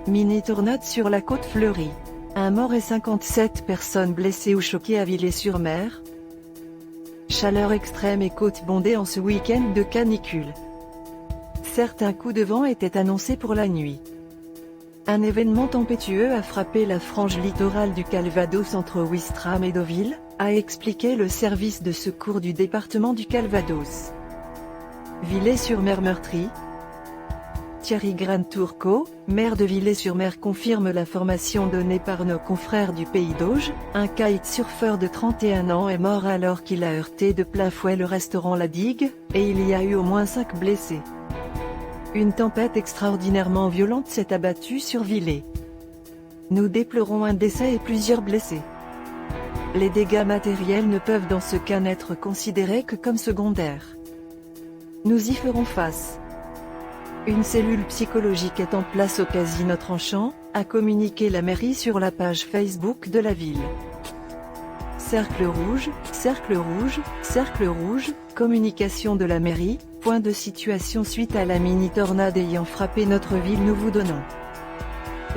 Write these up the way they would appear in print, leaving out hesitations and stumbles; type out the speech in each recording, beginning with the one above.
Mini-tornade sur la côte fleurie. Un mort et 57 personnes blessées ou choquées à Villers-sur-Mer. Chaleur extrême et côte bondée en ce week-end de canicule. Certains coups de vent étaient annoncés pour la nuit. Un événement tempétueux a frappé la frange littorale du Calvados entre Ouistreham et Deauville, a expliqué le service de secours du département du Calvados. Villers-sur-Mer meurtri. Thierry Gran-Turco, maire de Villers-sur-Mer, confirme l'information donnée par nos confrères du Pays d'Auge. Un kitesurfeur de 31 ans est mort alors qu'il a heurté de plein fouet le restaurant La Digue, et il y a eu au moins 5 blessés. Une tempête extraordinairement violente s'est abattue sur Villers. Nous déplorons un décès et plusieurs blessés. Les dégâts matériels ne peuvent dans ce cas n'être considérés que comme secondaires. Nous y ferons face. Une cellule psychologique est en place au Casino Tranchant, a communiqué la mairie sur la page Facebook de la ville. Cercle rouge, cercle rouge, cercle rouge, communication de la mairie, point de situation suite à la mini-tornade ayant frappé notre ville. Nous vous donnons.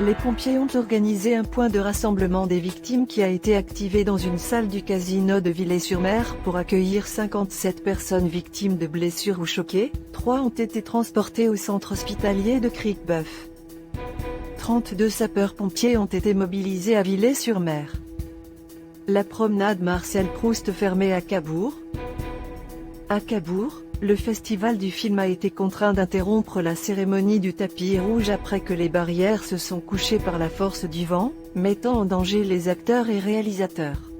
Les pompiers ont organisé un point de rassemblement des victimes qui a été activé dans une salle du casino de Villers-sur-Mer pour accueillir 57 personnes victimes de blessures ou choquées. 3 ont été transportés au centre hospitalier de Cricbeuf. 32 sapeurs-pompiers ont été mobilisés à Villers-sur-Mer. La promenade Marcel Proust fermée à Cabourg. À Cabourg, le festival du film a été contraint d'interrompre la cérémonie du tapis rouge après que les barrières se sont couchées par la force du vent, mettant en danger les acteurs et réalisateurs.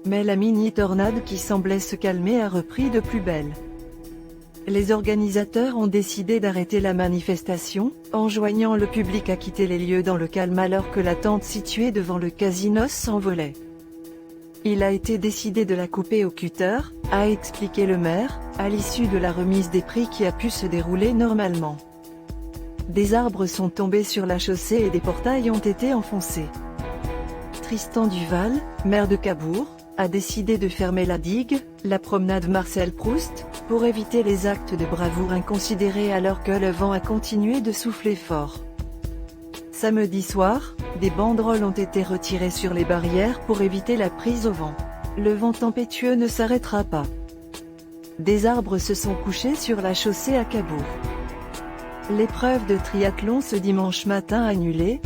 Mais la mini-tornade qui semblait se calmer a repris de plus belle. Les organisateurs ont décidé d'arrêter la manifestation, enjoignant le public à quitter les lieux dans le calme alors que la tente située devant le casino s'envolait. Il a été décidé de la couper au cutter, a expliqué le maire, à l'issue de la remise des prix qui a pu se dérouler normalement. Des arbres sont tombés sur la chaussée et des portails ont été enfoncés. Tristan Duval, maire de Cabourg, a décidé de fermer la digue, la promenade Marcel Proust, pour éviter les actes de bravoure inconsidérés alors que le vent a continué de souffler fort. Samedi soir, des banderoles ont été retirées sur les barrières pour éviter la prise au vent. Le vent tempétueux ne s'arrêtera pas. Des arbres se sont couchés sur la chaussée à Cabourg. L'épreuve de triathlon ce dimanche matin annulée.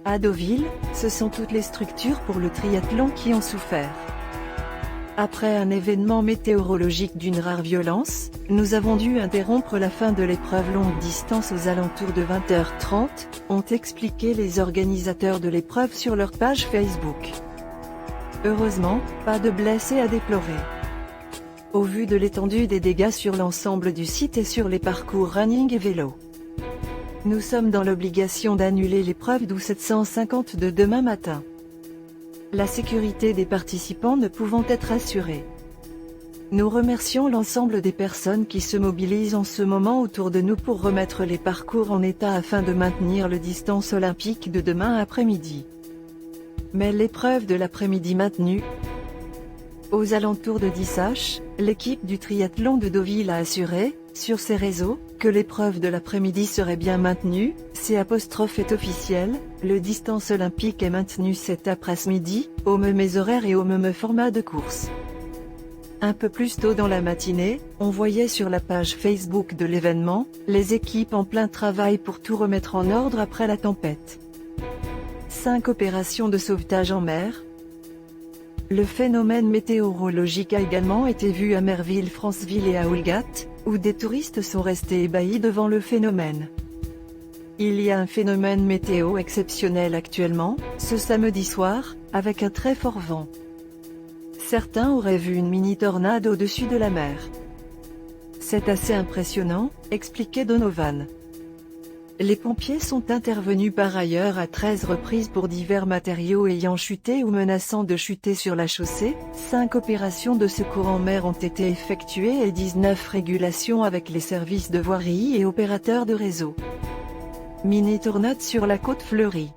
À Deauville, ce sont toutes les structures pour le triathlon qui ont souffert. Après un événement météorologique d'une rare violence, nous avons dû interrompre la fin de l'épreuve longue distance aux alentours de 20h30, ont expliqué les organisateurs de l'épreuve sur leur page Facebook. Heureusement, pas de blessés à déplorer. Au vu de l'étendue des dégâts sur l'ensemble du site et sur les parcours running et vélo, nous sommes dans l'obligation d'annuler l'épreuve d'O750 de demain matin. La sécurité des participants ne pouvant être assurée. Nous remercions l'ensemble des personnes qui se mobilisent en ce moment autour de nous pour remettre les parcours en état afin de maintenir le distance olympique de demain après-midi. Mais l'épreuve de l'après-midi maintenue. Aux alentours de 10h, l'équipe du triathlon de Deauville a assuré, sur ses réseaux, que l'épreuve de l'après-midi serait bien maintenue. Est officiel, le distance olympique est maintenu cet après-midi, aux mêmes horaires et au même format de course. Un peu plus tôt dans la matinée, on voyait sur la page Facebook de l'événement, les équipes en plein travail pour tout remettre en ordre après la tempête. 5 opérations de sauvetage en mer. Le phénomène météorologique a également été vu à Merville, Franceville et à Oulgat, où des touristes sont restés ébahis devant le phénomène. Il y a un phénomène météo exceptionnel actuellement, ce samedi soir, avec un très fort vent. Certains auraient vu une mini-tornade au-dessus de la mer. C'est assez impressionnant, expliquait Donovan. Les pompiers sont intervenus par ailleurs à 13 reprises pour divers matériaux ayant chuté ou menaçant de chuter sur la chaussée. 5 opérations de secours en mer ont été effectuées et 19 régulations avec les services de voirie et opérateurs de réseau. Mini-tornade sur la côte fleurie.